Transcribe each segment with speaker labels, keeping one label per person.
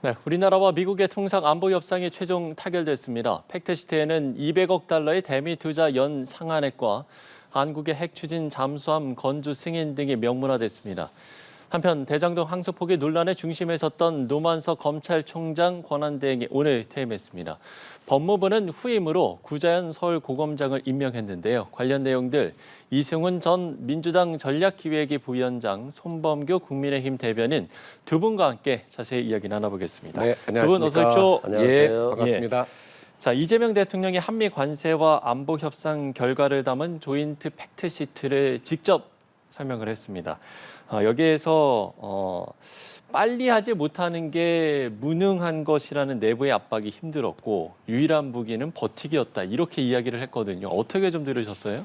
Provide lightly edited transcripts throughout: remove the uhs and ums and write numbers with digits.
Speaker 1: 네, 우리나라와 미국의 통상 안보 협상이 최종 타결됐습니다. 팩트시트에는 200억 달러의 대미 투자 연 상한액과 한국의 핵 추진 잠수함 건조 승인 등이 명문화됐습니다. 한편 대장동 항소 포기 논란의 중심에 섰던 노만석 검찰총장 권한대행이 오늘 퇴임했습니다. 법무부는 후임으로 구자연 서울고검장을 임명했는데요. 관련 내용들 이승훈 전 민주당 전략기획위 부위원장, 손범규 국민의힘 대변인 두 분과 함께 자세히 이야기 나눠보겠습니다.
Speaker 2: 네, 안녕하십니까.
Speaker 1: 두 분 어서 오십시오.
Speaker 2: 안녕하세요. 반갑습니다.
Speaker 1: 자, 이재명 대통령이 한미 관세와 안보 협상 결과를 담은 조인트 팩트시트를 직접 설명을 했습니다. 여기에서 빨리 하지 못하는 게 무능한 것이라는 내부의 압박이 힘들었고 유일한 무기는 버티기였다. 이렇게 이야기를 했거든요. 어떻게 좀 들으셨어요?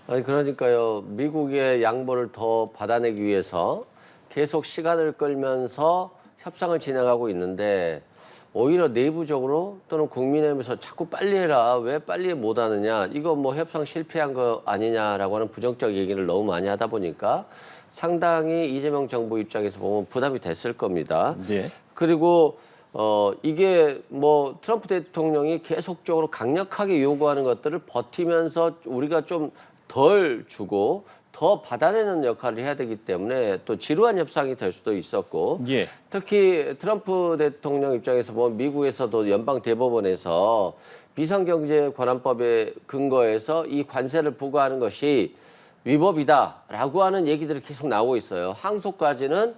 Speaker 3: 아니 그러니까요. 미국의 양보를 더 받아내기 위해서 계속 시간을 끌면서 협상을 진행하고 있는데 오히려 내부적으로 또는 국민의힘에서 자꾸 빨리 해라. 왜 빨리 못 하느냐. 이거 뭐 협상 실패한 거 아니냐라고 하는 부정적 얘기를 너무 많이 하다 보니까 상당히 이재명 정부 입장에서 보면 부담이 됐을 겁니다.
Speaker 1: 네.
Speaker 3: 그리고 이게 뭐 트럼프 대통령이 계속적으로 강력하게 요구하는 것들을 버티면서 우리가 좀 덜 주고 더 받아내는 역할을 해야 되기 때문에 또 지루한 협상이 될 수도 있었고
Speaker 1: 예.
Speaker 3: 특히 트럼프 대통령 입장에서 보면 미국에서도 연방 대법원에서 비상경제관한법에 근거해서 이 관세를 부과하는 것이 위법이다라고 하는 얘기들이 계속 나오고 있어요. 항소까지는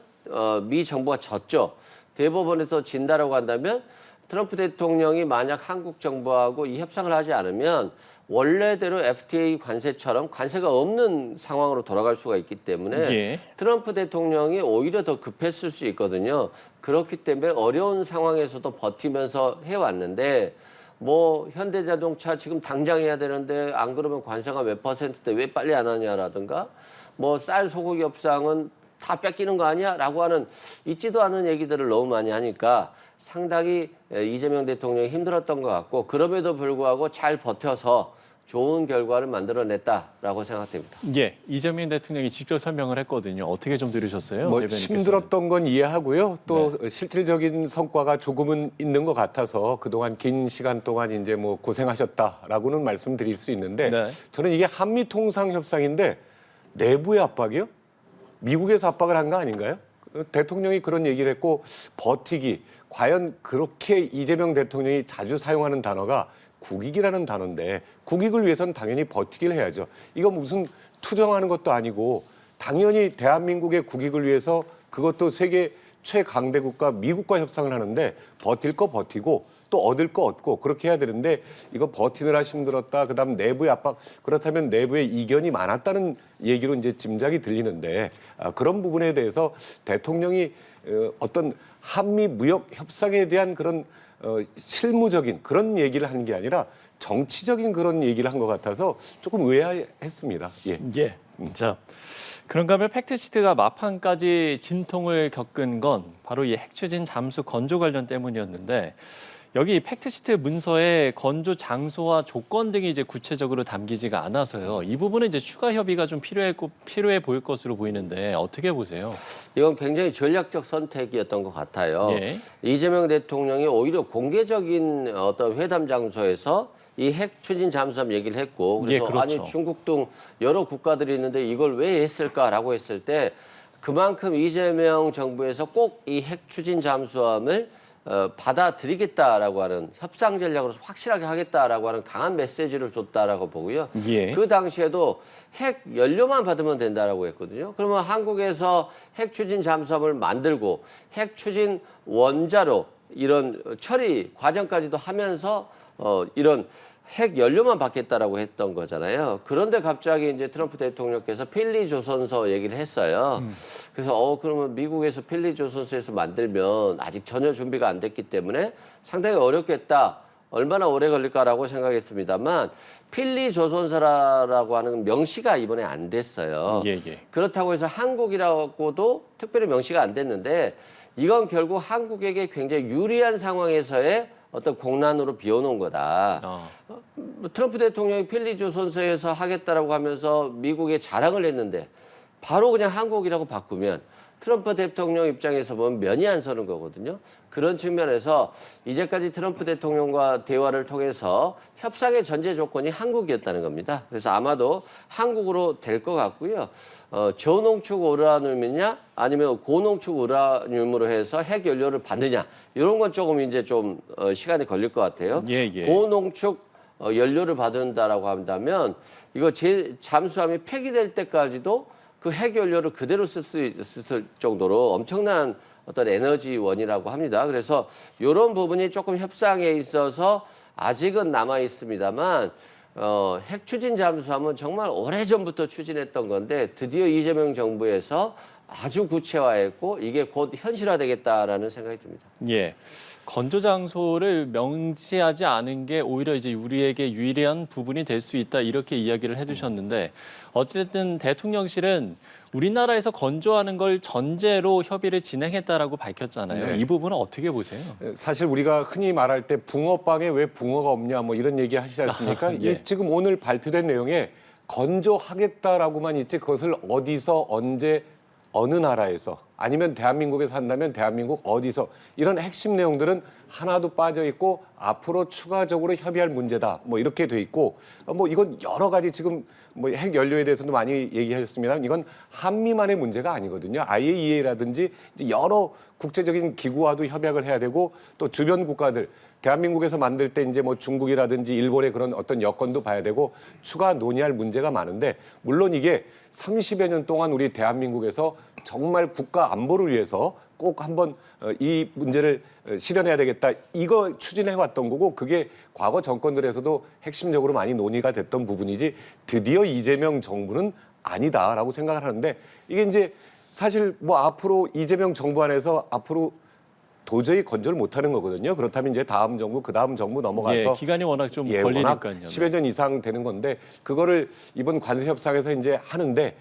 Speaker 3: 미 정부가 졌죠. 대법원에서 진다라고 한다면 트럼프 대통령이 만약 한국 정부하고 이 협상을 하지 않으면 원래대로 FTA 관세처럼 관세가 없는 상황으로 돌아갈 수가 있기 때문에
Speaker 1: 예.
Speaker 3: 트럼프 대통령이 오히려 더 급했을 수 있거든요. 그렇기 때문에 어려운 상황에서도 버티면서 해왔는데 뭐 현대자동차 지금 당장 해야 되는데 안 그러면 관세가 몇 %대 왜 빨리 안 하냐라든가 뭐 쌀 소고기 협상은 다 뺏기는 거 아니야? 라고 하는 있지도 않은 얘기들을 너무 많이 하니까 상당히 이재명 대통령이 힘들었던 것 같고 그럼에도 불구하고 잘 버텨서 좋은 결과를 만들어냈다라고 생각됩니다.
Speaker 1: 예, 이재명 대통령이 직접 설명을 했거든요. 어떻게 좀 들으셨어요?
Speaker 2: 뭐
Speaker 1: 대변인께서는?
Speaker 2: 힘들었던 건 이해하고요. 또 실질적인 성과가 조금은 있는 것 같아서 그동안 긴 시간 동안 이제 뭐 고생하셨다라고는 말씀드릴 수 있는데
Speaker 1: 네.
Speaker 2: 저는 이게 한미 통상 협상인데 내부의 압박이요? 미국에서 압박을 한 거 아닌가요? 대통령이 그런 얘기를 했고 버티기. 과연 그렇게 이재명 대통령이 자주 사용하는 단어가 국익이라는 단어인데 국익을 위해서는 당연히 버티기를 해야죠. 이거 무슨 투정하는 것도 아니고 당연히 대한민국의 국익을 위해서 그것도 세계 최강대국가 미국과 협상을 하는데 버틸 거 버티고 또 얻을 거 얻고 그렇게 해야 되는데 이거 버티느라 힘들었다. 그다음 내부의 압박 그렇다면 내부에 이견이 많았다는 얘기로 이제 짐작이 들리는데 그런 부분에 대해서 대통령이 어떤 한미 무역 협상에 대한 그런 실무적인 그런 얘기를 하는 게 아니라 정치적인 그런 얘기를 한 것 같아서 조금 의아했습니다. 예.
Speaker 1: 예. 자, 그런가 하면 팩트시트가 마판까지 진통을 겪은 건 바로 이 핵추진 잠수 건조 관련 때문이었는데 여기 팩트시트 문서에 건조 장소와 조건 등이 이제 구체적으로 담기지가 않아서요. 이 부분은 이제 추가 협의가 좀 필요해 보일 것으로 보이는데 어떻게 보세요?
Speaker 3: 이건 굉장히 전략적 선택이었던 것 같아요.
Speaker 1: 예.
Speaker 3: 이재명 대통령이 오히려 공개적인 어떤 회담 장소에서 이 핵 추진 잠수함 얘기를 했고 그래서
Speaker 1: 예, 그렇죠.
Speaker 3: 아니 중국 등 여러 국가들이 있는데 이걸 왜 했을까라고 했을 때 그만큼 이재명 정부에서 꼭 이 핵 추진 잠수함을 받아들이겠다라고 하는 협상 전략으로 확실하게 하겠다라고 하는 강한 메시지를 줬다라고 보고요.
Speaker 1: 예.
Speaker 3: 그 당시에도 핵 연료만 받으면 된다라고 했거든요. 그러면 한국에서 핵 추진 잠수함을 만들고 핵 추진 원자로 이런 처리 과정까지도 하면서 이런 핵 연료만 받겠다라고 했던 거잖아요. 그런데 갑자기 이제 트럼프 대통령께서 필리 조선소 얘기를 했어요. 그래서 그러면 미국에서 필리 조선소에서 만들면 아직 전혀 준비가 안 됐기 때문에 상당히 어렵겠다. 얼마나 오래 걸릴까라고 생각했습니다만 필리 조선소라고 하는 명시가 이번에 안 됐어요.
Speaker 1: 예, 예.
Speaker 3: 그렇다고 해서 한국이라고도 특별히 명시가 안 됐는데 이건 결국 한국에게 굉장히 유리한 상황에서의 어떤 공란으로 비워놓은 거다. 트럼프 대통령이 필리 조선소에서 하겠다라고 하면서 미국에 자랑을 했는데 바로 그냥 한국이라고 바꾸면 트럼프 대통령 입장에서 보면 면이 안 서는 거거든요. 그런 측면에서 이제까지 트럼프 대통령과 대화를 통해서 협상의 전제 조건이 한국이었다는 겁니다. 그래서 아마도 한국으로 될 것 같고요. 저농축 우라늄이냐 아니면 고농축 우라늄으로 해서 핵 연료를 받느냐 이런 건 조금 이제 좀 시간이 걸릴 것 같아요.
Speaker 1: 예, 예.
Speaker 3: 고농축 연료를 받는다라고 한다면 이거 잠수함이 폐기될 때까지도 그 핵 연료를 그대로 쓸 수 있을 정도로 엄청난 어떤 에너지원이라고 합니다. 그래서 이런 부분이 조금 협상에 있어서 아직은 남아 있습니다만 핵 추진 잠수함은 정말 오래전부터 추진했던 건데 드디어 이재명 정부에서 아주 구체화했고 이게 곧 현실화되겠다라는 생각이 듭니다.
Speaker 1: 예. 건조 장소를 명시하지 않은 게 오히려 이제 우리에게 유리한 부분이 될 수 있다 이렇게 이야기를 해주셨는데 어쨌든 대통령실은 우리나라에서 건조하는 걸 전제로 협의를 진행했다라고 밝혔잖아요.
Speaker 2: 네.
Speaker 1: 이 부분은 어떻게 보세요?
Speaker 2: 사실 우리가 흔히 말할 때 붕어빵에 왜 붕어가 없냐 뭐 이런 얘기 하시지 않습니까?
Speaker 1: 예.
Speaker 2: 이 지금 오늘 발표된 내용에 건조하겠다라고만 있지 그것을 어디서 언제 어느 나라에서 아니면 대한민국에서 한다면 대한민국 어디서 이런 핵심 내용들은 하나도 빠져 있고 앞으로 추가적으로 협의할 문제다. 뭐 이렇게 돼 있고 뭐 이건 여러 가지 지금 뭐 핵 연료에 대해서도 많이 얘기하셨습니다만 이건 한미만의 문제가 아니거든요. IAEA라든지 이제 여러 국제적인 기구와도 협약을 해야 되고 또 주변 국가들 대한민국에서 만들 때 이제 뭐 중국이라든지 일본의 그런 어떤 여건도 봐야 되고 추가 논의할 문제가 많은데 물론 이게 30여 년 동안 우리 대한민국에서 정말 국가 안보를 위해서 꼭 한번 이 문제를 실현해야 되겠다. 이거 추진해 왔던 거고 그게 과거 정권들에서도 핵심적으로 많이 논의가 됐던 부분이지 드디어 이재명 정부는 아니다라고 생각을 하는데 이게 이제 사실 뭐 앞으로 이재명 정부 안에서 앞으로 도저히 건조를 못하는 거거든요. 그렇다면 이제 다음 정부, 그 다음 정부 넘어가서
Speaker 1: 예, 기간이 워낙 좀
Speaker 2: 워낙
Speaker 1: 걸리니까요.
Speaker 2: 10여 년 이상 되는 건데 그거를 이번 관세 협상에서 이제 하는데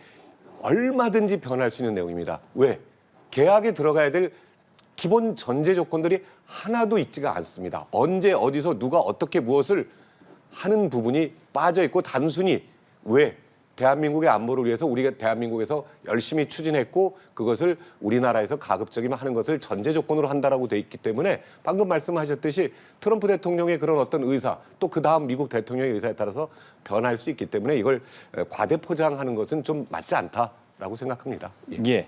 Speaker 2: 얼마든지 변할 수 있는 내용입니다. 왜? 계약에 들어가야 될 기본 전제 조건들이 하나도 있지가 않습니다. 언제 어디서 누가 어떻게 무엇을 하는 부분이 빠져 있고 단순히 왜? 대한민국의 안보를 위해서 우리가 대한민국에서 열심히 추진했고 그것을 우리나라에서 가급적이면 하는 것을 전제 조건으로 한다라고 돼 있기 때문에 방금 말씀하셨듯이 트럼프 대통령의 그런 어떤 의사 또 그 다음 미국 대통령의 의사에 따라서 변할 수 있기 때문에 이걸 과대 포장하는 것은 좀 맞지 않다라고 생각합니다. 예.
Speaker 1: 예.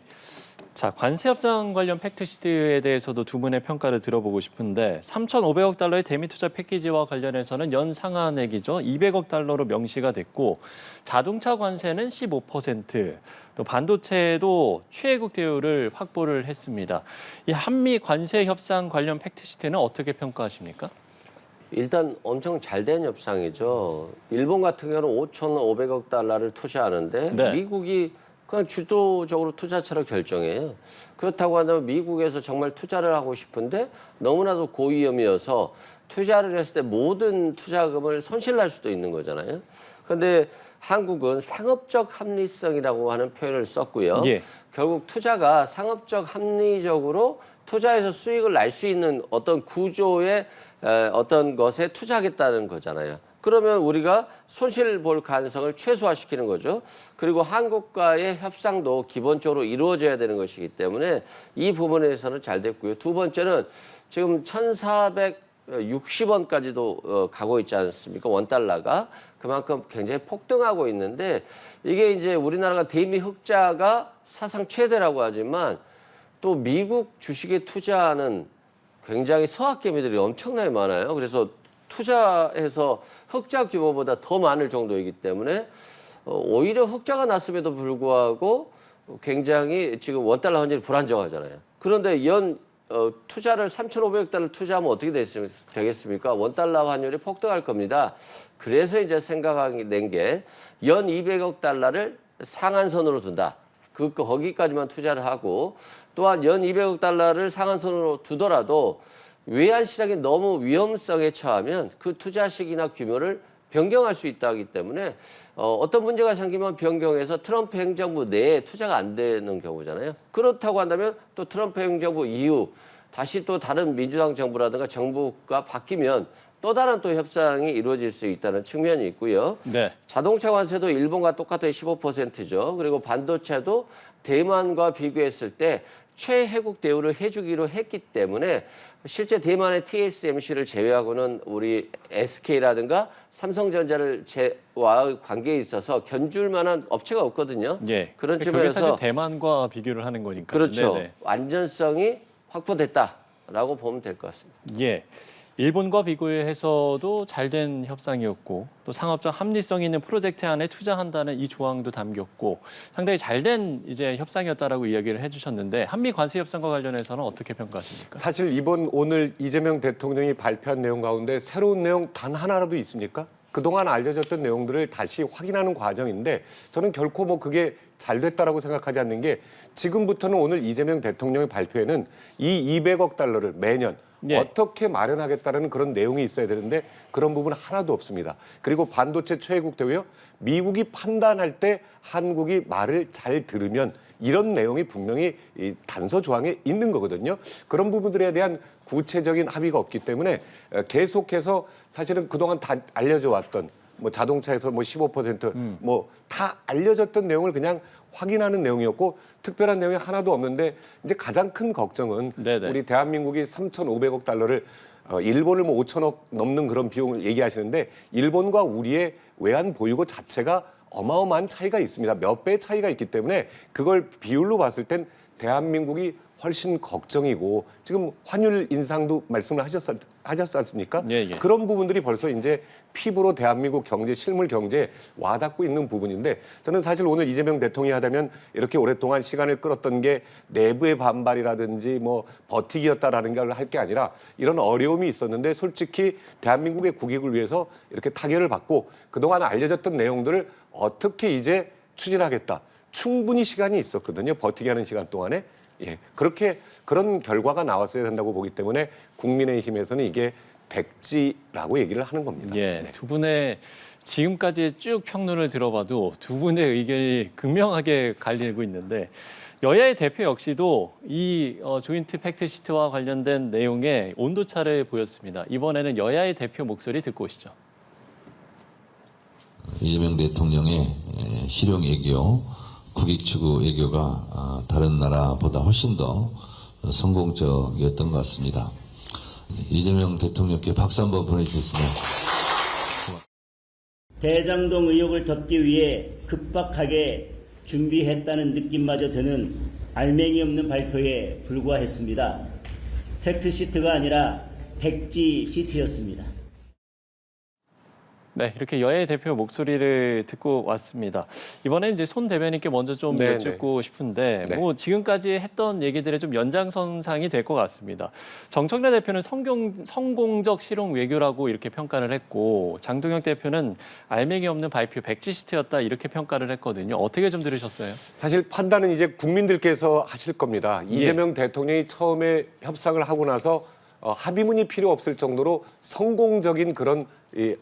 Speaker 1: 자, 관세 협상 관련 팩트시트에 대해서도 두 분의 평가를 들어보고 싶은데 3,500억 달러의 대미 투자 패키지와 관련해서는 연 상한액이죠. 200억 달러로 명시가 됐고 자동차 관세는 15%, 또 반도체도 최애국 대우를 확보를 했습니다. 이 한미 관세 협상 관련 팩트시트는 어떻게 평가하십니까?
Speaker 3: 일단 엄청 잘된 협상이죠. 일본 같은 경우는 5,500억 달러를 투자하는데
Speaker 1: 네.
Speaker 3: 미국이 그냥 주도적으로 투자처를 결정해요. 그렇다고 한다면 미국에서 정말 투자를 하고 싶은데 너무나도 고위험이어서 투자를 했을 때 모든 투자금을 손실날 수도 있는 거잖아요. 그런데 한국은 상업적 합리성이라고 하는 표현을 썼고요.
Speaker 1: 예.
Speaker 3: 결국 투자가 상업적 합리적으로 투자해서 수익을 날 수 있는 어떤 구조의 어떤 것에 투자하겠다는 거잖아요. 그러면 우리가 손실 볼 가능성을 최소화시키는 거죠. 그리고 한국과의 협상도 기본적으로 이루어져야 되는 것이기 때문에 이 부분에서는 잘 됐고요. 두 번째는 지금 1,460원까지도 가고 있지 않습니까? 원달러가. 그만큼 굉장히 폭등하고 있는데 이게 이제 우리나라가 대미 흑자가 사상 최대라고 하지만 또 미국 주식에 투자하는 굉장히 서학개미들이 엄청나게 많아요. 그래서 투자해서 흑자 규모보다 더 많을 정도이기 때문에 오히려 흑자가 났음에도 불구하고 굉장히 지금 원달러 환율이 불안정하잖아요. 그런데 투자를 3,500억 달러 투자하면 어떻게 되겠습니까? 원달러 환율이 폭등할 겁니다. 그래서 이제 생각하게 된 게 연 200억 달러를 상한선으로 둔다. 거기까지만 투자를 하고 또한 연 200억 달러를 상한선으로 두더라도 외환 시장이 너무 위험성에 처하면 그 투자 시기나 규모를 변경할 수 있다기 때문에 어떤 문제가 생기면 변경해서 트럼프 행정부 내에 투자가 안 되는 경우잖아요. 그렇다고 한다면 또 트럼프 행정부 이후 다시 또 다른 민주당 정부라든가 정부가 바뀌면 또 다른 또 협상이 이루어질 수 있다는 측면이 있고요.
Speaker 1: 네.
Speaker 3: 자동차 관세도 일본과 똑같은 15%죠. 그리고 반도체도 대만과 비교했을 때 최혜국 대우를 해주기로 했기 때문에 실제 대만의 TSMC를 제외하고는 우리 SK라든가 삼성전자를 와 관계에 있어서 견줄 만한 업체가 없거든요.
Speaker 1: 예.
Speaker 3: 그런
Speaker 1: 그게
Speaker 3: 측면에서
Speaker 1: 사실 대만과 비교를 하는 거니까.
Speaker 3: 그렇죠.
Speaker 1: 네네.
Speaker 3: 완전성이 확보됐다라고 보면 될 것 같습니다.
Speaker 1: 예. 일본과 비교해서도 잘된 협상이었고 또 상업적 합리성 있는 프로젝트 안에 투자한다는 이 조항도 담겼고 상당히 잘된 이제 협상이었다라고 이야기를 해주셨는데 한미 관세 협상과 관련해서는 어떻게 평가하십니까?
Speaker 2: 사실 이번 오늘 이재명 대통령이 발표한 내용 가운데 새로운 내용 단 하나라도 있습니까? 그동안 알려졌던 내용들을 다시 확인하는 과정인데 저는 결코 뭐 그게 잘 됐다라고 생각하지 않는 게 지금부터는 오늘 이재명 대통령의 발표에는 이 200억 달러를 매년
Speaker 1: 예.
Speaker 2: 어떻게 마련하겠다는 그런 내용이 있어야 되는데 그런 부분 하나도 없습니다. 그리고 반도체 최혜국 대우요. 미국이 판단할 때 한국이 말을 잘 들으면 이런 내용이 분명히 이 단서 조항에 있는 거거든요. 그런 부분들에 대한 구체적인 합의가 없기 때문에 계속해서 사실은 그동안 다 알려져 왔던 뭐 자동차에서 뭐 15% 뭐 다 알려졌던 내용을 그냥 확인하는 내용이었고 특별한 내용이 하나도 없는데 이제 가장 큰 걱정은
Speaker 1: 네네.
Speaker 2: 우리 대한민국이 3,500억 달러를 일본을 뭐 5천억 넘는 그런 비용을 얘기하시는데 일본과 우리의 외환 보유고 자체가 어마어마한 차이가 있습니다. 몇 배의 차이가 있기 때문에 그걸 비율로 봤을 땐 대한민국이 훨씬 걱정이고 지금 환율 인상도 말씀을 하셨지 않습니까?
Speaker 1: 예, 예.
Speaker 2: 그런 부분들이 벌써 이제 피부로 대한민국 경제, 실물 경제에 와닿고 있는 부분인데 저는 사실 오늘 이재명 대통령이 하다면 이렇게 오랫동안 시간을 끌었던 게 내부의 반발이라든지 뭐 버티기였다라는 걸 할 게 아니라 이런 어려움이 있었는데 솔직히 대한민국의 국익을 위해서 이렇게 타결을 받고 그동안 알려졌던 내용들을 어떻게 이제 추진하겠다. 충분히 시간이 있었거든요. 버티게 하는 시간 동안에. 예, 그렇게 그런 결과가 나왔어야 된다고 보기 때문에 국민의힘에서는 이게 백지라고 얘기를 하는 겁니다.
Speaker 1: 예.
Speaker 2: 네.
Speaker 1: 두 분의 지금까지 쭉 평론을 들어봐도 두 분의 의견이 극명하게 갈리고 있는데 여야의 대표 역시도 이 조인트 팩트시트와 관련된 내용에 온도차를 보였습니다. 이번에는 여야의 대표 목소리 듣고 오시죠.
Speaker 4: 이재명 대통령의 실용 외교, 국익 추구 외교가 다른 나라보다 훨씬 더 성공적이었던 것 같습니다. 이재명 대통령께 박수 한번 보내주셨으면.
Speaker 5: 대장동 의혹을 덮기 위해 급박하게 준비했다는 느낌마저 드는 알맹이 없는 발표에 불과했습니다. 팩트시트가 아니라 백지시트였습니다.
Speaker 1: 네, 이렇게 여야의 대표 목소리를 듣고 왔습니다. 이번에는 이제 손 대변인께 먼저 좀
Speaker 2: 네,
Speaker 1: 여쭙고 싶은데,
Speaker 2: 네.
Speaker 1: 뭐 지금까지 했던 얘기들의 좀 연장선상이 될 것 같습니다. 정청래 대표는 성공적 실용 외교라고 이렇게 평가를 했고, 장동혁 대표는 알맹이 없는 발표 백지시트였다 이렇게 평가를 했거든요. 어떻게 좀 들으셨어요?
Speaker 2: 사실 판단은 이제 국민들께서 하실 겁니다. 이재명 대통령이 처음에 협상을 하고 나서 합의문이 필요 없을 정도로 성공적인 그런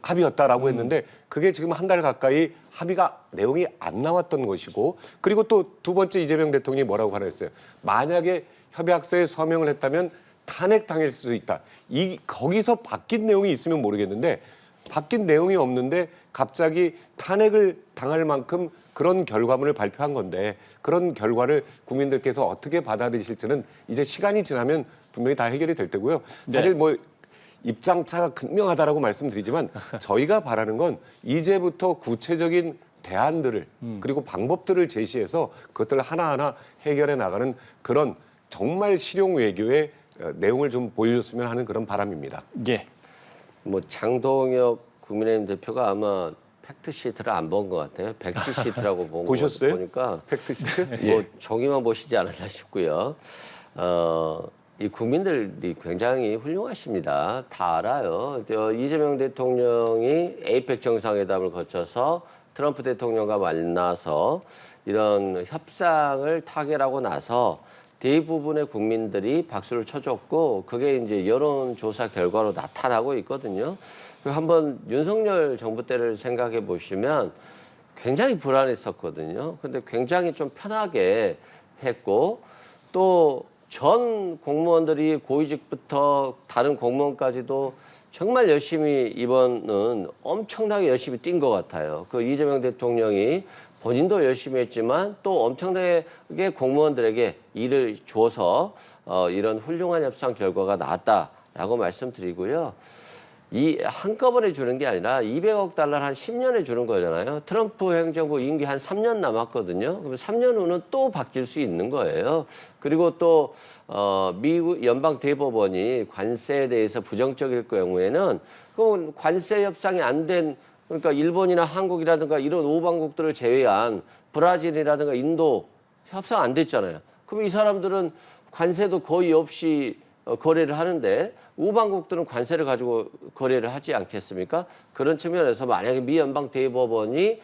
Speaker 2: 합의였다라고 했는데 그게 지금 한 달 가까이 합의가 내용이 안 나왔던 것이고 그리고 또 두 번째 이재명 대통령이 뭐라고 말했어요. 만약에 협약서에 서명을 했다면 탄핵당할 수 있다. 거기서 바뀐 내용이 있으면 모르겠는데 바뀐 내용이 없는데 갑자기 탄핵을 당할 만큼 그런 결과물을 발표한 건데 그런 결과를 국민들께서 어떻게 받아들이실지는 이제 시간이 지나면 분명히 다 해결이 될 테고요. 사실 뭐 입장차가 극명하다라고 말씀드리지만 저희가 바라는 건 이제부터 구체적인 대안들을 그리고 방법들을 제시해서 그것들을 하나하나 해결해 나가는 그런 정말 실용 외교의 내용을 좀 보여줬으면 하는 그런 바람입니다.
Speaker 1: 예.
Speaker 3: 뭐 장동혁 국민의힘 대표가 아마 팩트 시트를 안 본 것 같아요. 백지 시트라고 본 거
Speaker 2: 보셨어요?
Speaker 3: 보니까
Speaker 2: 팩트시트?
Speaker 3: 뭐 종이만 보시지 않았나 싶고요. 이 국민들이 굉장히 훌륭하십니다. 다 알아요. 이재명 대통령이 에이펙 정상회담을 거쳐서 트럼프 대통령과 만나서 이런 협상을 타결하고 나서 대부분의 국민들이 박수를 쳐줬고 그게 이제 여론조사 결과로 나타나고 있거든요. 한번 윤석열 정부 때를 생각해 보시면 굉장히 불안했었거든요. 근데 굉장히 좀 편하게 했고 또 전 공무원들이 고위직부터 다른 공무원까지도 정말 열심히 이번은 엄청나게 열심히 뛴 것 같아요. 그 이재명 대통령이 본인도 열심히 했지만 또 엄청나게 공무원들에게 일을 줘서 이런 훌륭한 협상 결과가 나왔다라고 말씀드리고요. 이 한꺼번에 주는 게 아니라 200억 달러를 한 10년에 주는 거잖아요. 트럼프 행정부 임기 한 3년 남았거든요. 그럼 3년 후는 또 바뀔 수 있는 거예요. 그리고 또 미국 연방 대법원이 관세에 대해서 부정적일 경우에는 그럼 관세 협상이 안 된 그러니까 일본이나 한국이라든가 이런 오방국들을 제외한 브라질이라든가 인도 협상 안 됐잖아요. 그럼 이 사람들은 관세도 거의 없이 거래를 하는데 우방국들은 관세를 가지고 거래를 하지 않겠습니까? 그런 측면에서 만약에 미 연방 대법원이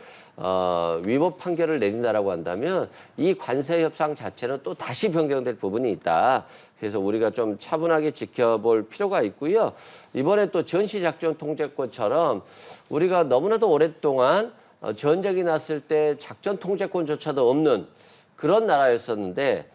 Speaker 3: 위법 판결을 내린다라고 한다면 이 관세 협상 자체는 또 다시 변경될 부분이 있다. 그래서 우리가 좀 차분하게 지켜볼 필요가 있고요. 이번에 또 전시작전 통제권처럼 우리가 너무나도 오랫동안 전쟁이 났을 때 작전 통제권조차도 없는 그런 나라였었는데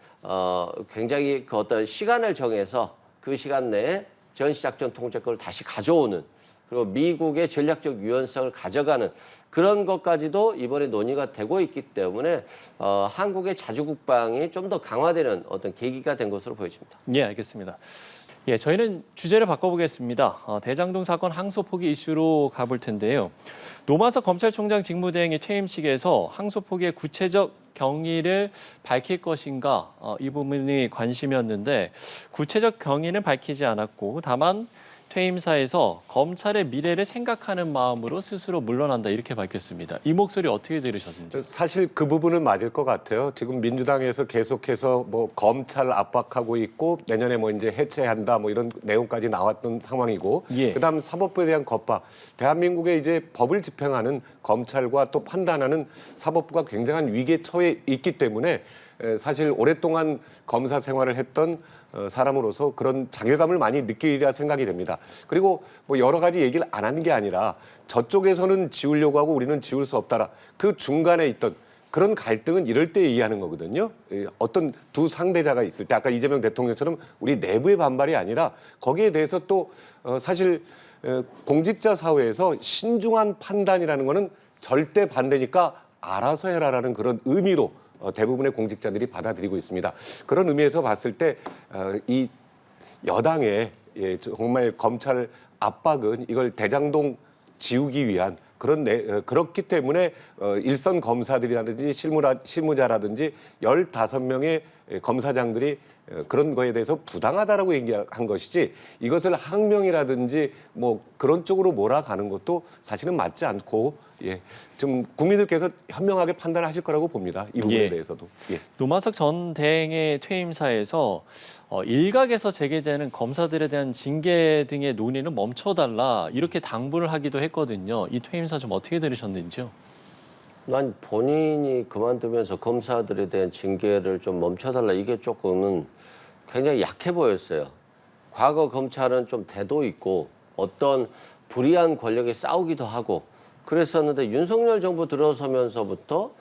Speaker 3: 굉장히 그 어떤 시간을 정해서 그 시간 내에 전시작전 통제권을 다시 가져오는 그리고 미국의 전략적 유연성을 가져가는 그런 것까지도 이번에 논의가 되고 있기 때문에 한국의 자주국방이 좀 더 강화되는 어떤 계기가 된 것으로 보여집니다.
Speaker 1: 예, 알겠습니다. 예, 저희는 주제를 바꿔보겠습니다. 대장동 사건 항소 포기 이슈로 가볼 텐데요. 노만석 검찰총장 직무대행이 퇴임식에서 항소 포기의 구체적 경위를 밝힐 것인가 이 부분이 관심이었는데 구체적 경위는 밝히지 않았고 다만 퇴임사에서 검찰의 미래를 생각하는 마음으로 스스로 물러난다 이렇게 밝혔습니다. 이 목소리 어떻게 들으셨는지?
Speaker 2: 사실 그 부분은 맞을 것 같아요. 지금 민주당에서 계속해서 뭐 검찰 압박하고 있고 내년에 뭐 이제 해체한다 뭐 이런 내용까지 나왔던 상황이고
Speaker 1: 예.
Speaker 2: 그다음 사법부에 대한 겁박. 대한민국의 이제 법을 집행하는 검찰과 또 판단하는 사법부가 굉장한 위기에 처해 있기 때문에 사실 오랫동안 검사 생활을 했던 사람으로서 그런 자괴감을 많이 느끼리라 생각이 됩니다. 그리고 뭐 여러 가지 얘기를 안 하는 게 아니라 저쪽에서는 지우려고 하고 우리는 지울 수 없다라 그 중간에 있던 그런 갈등은 이럴 때 이해하는 거거든요. 어떤 두 상대자가 있을 때 아까 이재명 대통령처럼 우리 내부의 반발이 아니라 거기에 대해서 또 사실 공직자 사회에서 신중한 판단이라는 거는 절대 반대니까 알아서 해라라는 그런 의미로 대부분의 공직자들이 받아들이고 있습니다. 그런 의미에서 봤을 때 이 여당의 정말 검찰 압박은 이걸 대장동 지우기 위한 그렇기 때문에 일선 검사들이라든지 실무자라든지 15명의 검사장들이 그런 거에 대해서 부당하다라고 얘기한 것이지 이것을 항명이라든지 뭐 그런 쪽으로 몰아가는 것도 사실은 맞지 않고 좀 국민들께서 현명하게 판단하실 거라고 봅니다. 이 부분에 대해서도.
Speaker 1: 노만석 전 대행의 퇴임사에서 일각에서 제기되는 검사들에 대한 징계 등의 논의는 멈춰달라 이렇게 당부를 하기도 했거든요. 이 퇴임사 좀 어떻게 들으셨는지요?
Speaker 3: 난 본인이 그만두면서 검사들에 대한 징계를 좀 멈춰달라 이게 조금은 굉장히 약해 보였어요. 과거 검찰은 좀 대도 있고 어떤 불이한 권력에 싸우기도 하고 그랬었는데 윤석열 정부 들어서면서부터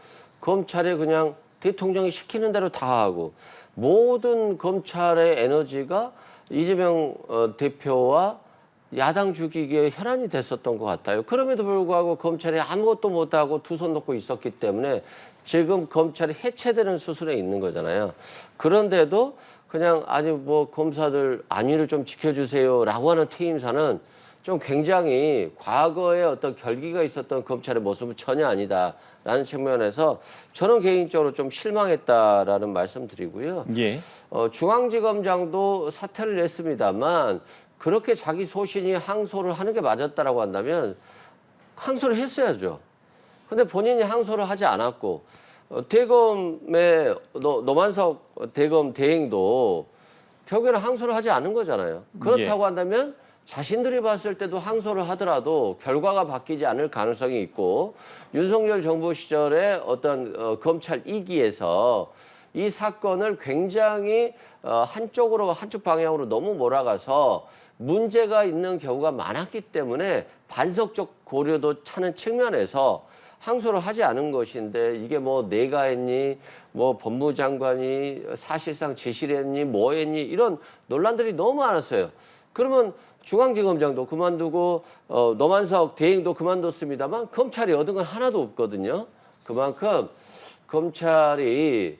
Speaker 3: 검찰에 그냥 대통령이 시키는 대로 다 하고 모든 검찰의 에너지가 이재명 대표와 야당 죽이기에 혈안이 됐었던 것 같아요. 그럼에도 불구하고 검찰이 아무것도 못하고 두 손 놓고 있었기 때문에 지금 검찰이 해체되는 수순에 있는 거잖아요. 그런데도 그냥 아니 뭐 검사들 안위를 좀 지켜주세요라고 하는 퇴임사는 좀 굉장히 과거에 어떤 결기가 있었던 검찰의 모습은 전혀 아니다라는 측면에서 저는 개인적으로 좀 실망했다라는 말씀드리고요.
Speaker 1: 예.
Speaker 3: 중앙지검장도 사퇴를 했습니다만 그렇게 자기 소신이 항소를 하는 게 맞았다라고 한다면 항소를 했어야죠. 근데 본인이 항소를 하지 않았고 대검의 노만석 대검 대행도 결국에는 항소를 하지 않은 거잖아요. 그렇다고 한다면 자신들이 봤을 때도 항소를 하더라도 결과가 바뀌지 않을 가능성이 있고 윤석열 정부 시절에 어떤 검찰 이기에서 이 사건을 굉장히 한쪽 방향으로 너무 몰아가서 문제가 있는 경우가 많았기 때문에 반석적 고려도 차는 측면에서 항소를 하지 않은 것인데 이게 뭐 내가 했니, 뭐 법무장관이 사실상 지시를 했니, 뭐 했니 이런 논란들이 너무 많았어요. 그러면 중앙지검장도 그만두고 노만석 대행도 그만뒀습니다만 검찰이 얻은 건 하나도 없거든요. 그만큼 검찰이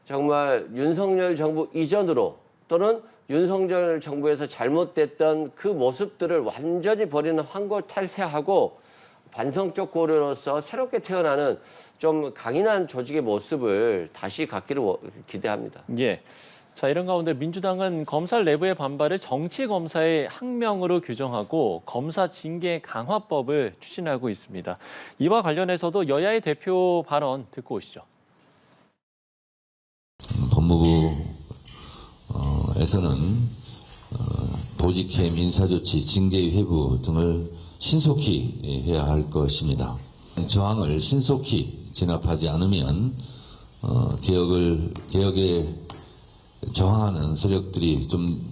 Speaker 3: 정말 윤석열 정부 이전으로 또는 윤석열 정부에서 잘못됐던 그 모습들을 완전히 버리는 환골탈태하고 반성적 고려로서 새롭게 태어나는 좀 강인한 조직의 모습을 다시 갖기를 기대합니다.
Speaker 1: 예. 자, 이런 가운데 민주당은 검찰 내부의 반발을 정치 검사의 항명으로 규정하고 검사 징계 강화법을 추진하고 있습니다. 이와 관련해서도 여야의 대표 발언 듣고 오시죠.
Speaker 4: 법무부에서는 보직해임 인사조치, 징계 회부 등을 신속히 해야 할 것입니다. 저항을 신속히 진압하지 않으면 개혁에 저항하는 세력들이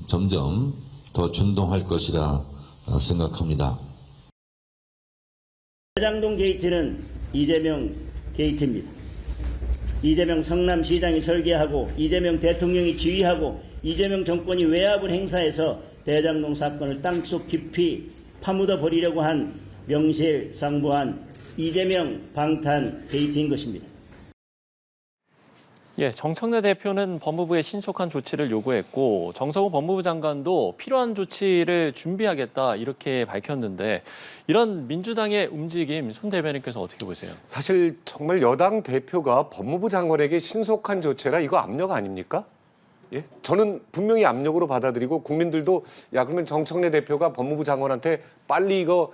Speaker 4: 점점 더 준동할 것이라 생각합니다.
Speaker 5: 대장동 게이트는 이재명 게이트입니다. 이재명 성남시장이 설계하고 이재명 대통령이 지휘하고 이재명 정권이 외압을 행사해서 대장동 사건을 땅속 깊이 파묻어 버리려고 한 명실상부한 이재명 방탄 게이트인 것입니다.
Speaker 1: 예, 정청래 대표는 법무부에 신속한 조치를 요구했고 정성호 법무부 장관도 필요한 조치를 준비하겠다 이렇게 밝혔는데 이런 민주당의 움직임 손 대변인께서 어떻게 보세요?
Speaker 2: 사실 정말 여당 대표가 법무부 장관에게 신속한 조치라 이거 압력 아닙니까? 예? 저는 분명히 압력으로 받아들이고 국민들도 야 그러면 정청래 대표가 법무부 장관한테 빨리 이거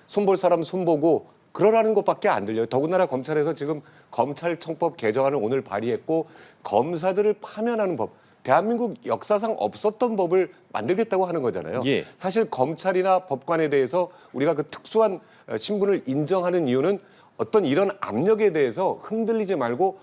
Speaker 2: 손볼 사람 손보고 그러라는 것밖에 안 들려요. 더군다나 검찰에서 지금 검찰청법 개정안을 오늘 발의했고 검사들을 파면하는 법, 대한민국 역사상 없었던 법을 만들겠다고 하는 거잖아요.
Speaker 1: 예.
Speaker 2: 사실 검찰이나 법관에 대해서 우리가 그 특수한 신분을 인정하는 이유는 어떤 이런 압력에 대해서 흔들리지 말고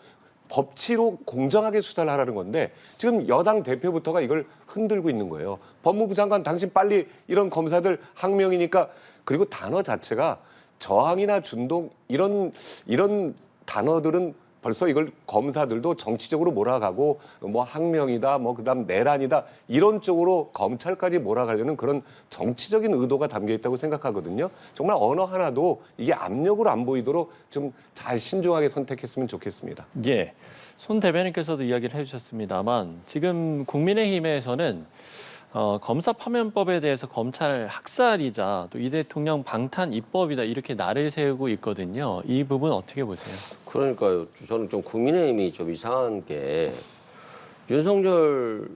Speaker 2: 법치로 공정하게 수사를 하라는 건데 지금 여당 대표부터가 이걸 흔들고 있는 거예요. 법무부 장관 당신 빨리 이런 검사들 항명이니까 그리고 단어 자체가 저항이나 준동 이런 단어들은 벌써 이걸 검사들도 정치적으로 몰아가고 뭐 항명이다 뭐 그다음 내란이다 이런 쪽으로 검찰까지 몰아가려는 그런 정치적인 의도가 담겨 있다고 생각하거든요. 정말 언어 하나도 이게 압력으로 안 보이도록 좀 잘 신중하게 선택했으면 좋겠습니다.
Speaker 1: 예, 손 대변인께서도 이야기를 해주셨습니다만 지금 국민의힘에서는 검사 파면법에 대해서 검찰 학살이자 또 이 대통령 방탄 입법이다 이렇게 날을 세우고 있거든요. 이 부분 어떻게 보세요?
Speaker 3: 그러니까요. 저는 좀 국민의힘이 좀 이상한 게 윤석열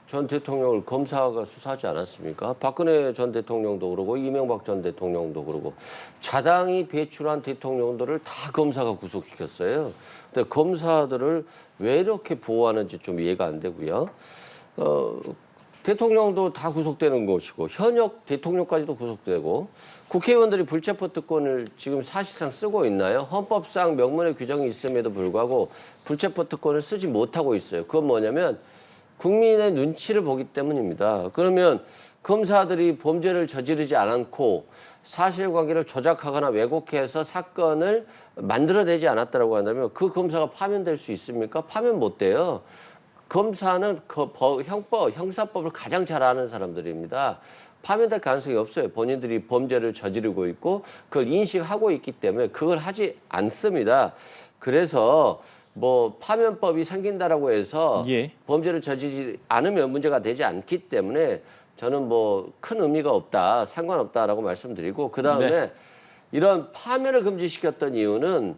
Speaker 3: 전 대통령을 검사가 수사하지 않았습니까? 박근혜 전 대통령도 그러고 이명박 전 대통령도 그러고 자당이 배출한 대통령들을 다 검사가 구속시켰어요. 근데 검사들을 왜 이렇게 보호하는지 좀 이해가 안 되고요. 대통령도 다 구속되는 것이고 현역 대통령까지도 구속되고 국회의원들이 불체포 특권을 지금 사실상 쓰고 있나요? 헌법상 명문의 규정이 있음에도 불구하고 불체포 특권을 쓰지 못하고 있어요. 그건 뭐냐면 국민의 눈치를 보기 때문입니다. 그러면 검사들이 범죄를 저지르지 않고 사실관계를 조작하거나 왜곡해서 사건을 만들어내지 않았다고 한다면 그 검사가 파면될 수 있습니까? 파면 못 돼요. 검사는 형사법을 가장 잘 아는 사람들입니다. 파면될 가능성이 없어요. 본인들이 범죄를 저지르고 있고 그걸 인식하고 있기 때문에 그걸 하지 않습니다. 그래서 뭐 파면법이 생긴다라고 해서
Speaker 1: 예.
Speaker 3: 범죄를 저지르지 않으면 문제가 되지 않기 때문에 저는 뭐 큰 의미가 없다, 상관없다라고 말씀드리고 그다음에
Speaker 1: 네.
Speaker 3: 이런 파면을 금지시켰던 이유는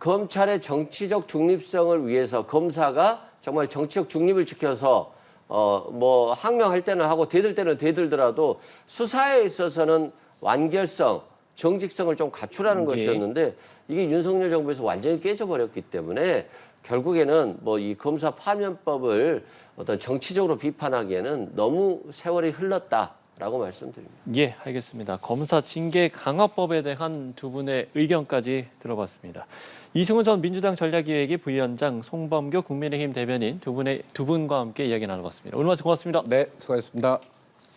Speaker 3: 검찰의 정치적 중립성을 위해서 검사가 정말 정치적 중립을 지켜서 뭐 항명할 때는 하고 대들 때는 대들더라도 수사에 있어서는 완결성, 정직성을 좀 갖추라는
Speaker 1: 예.
Speaker 3: 것이었는데 이게 윤석열 정부에서 완전히 깨져버렸기 때문에 결국에는 뭐 이 검사 파면법을 어떤 정치적으로 비판하기에는 너무 세월이 흘렀다라고 말씀드립니다.
Speaker 1: 예, 알겠습니다. 검사 징계 강화법에 대한 두 분의 의견까지 들어봤습니다. 이승훈 전 민주당 전략기획위 부위원장, 송범교 국민의힘 대변인 두 분과 함께 이야기 나눠봤습니다. 오늘 말씀 고맙습니다.
Speaker 2: 네, 수고하셨습니다.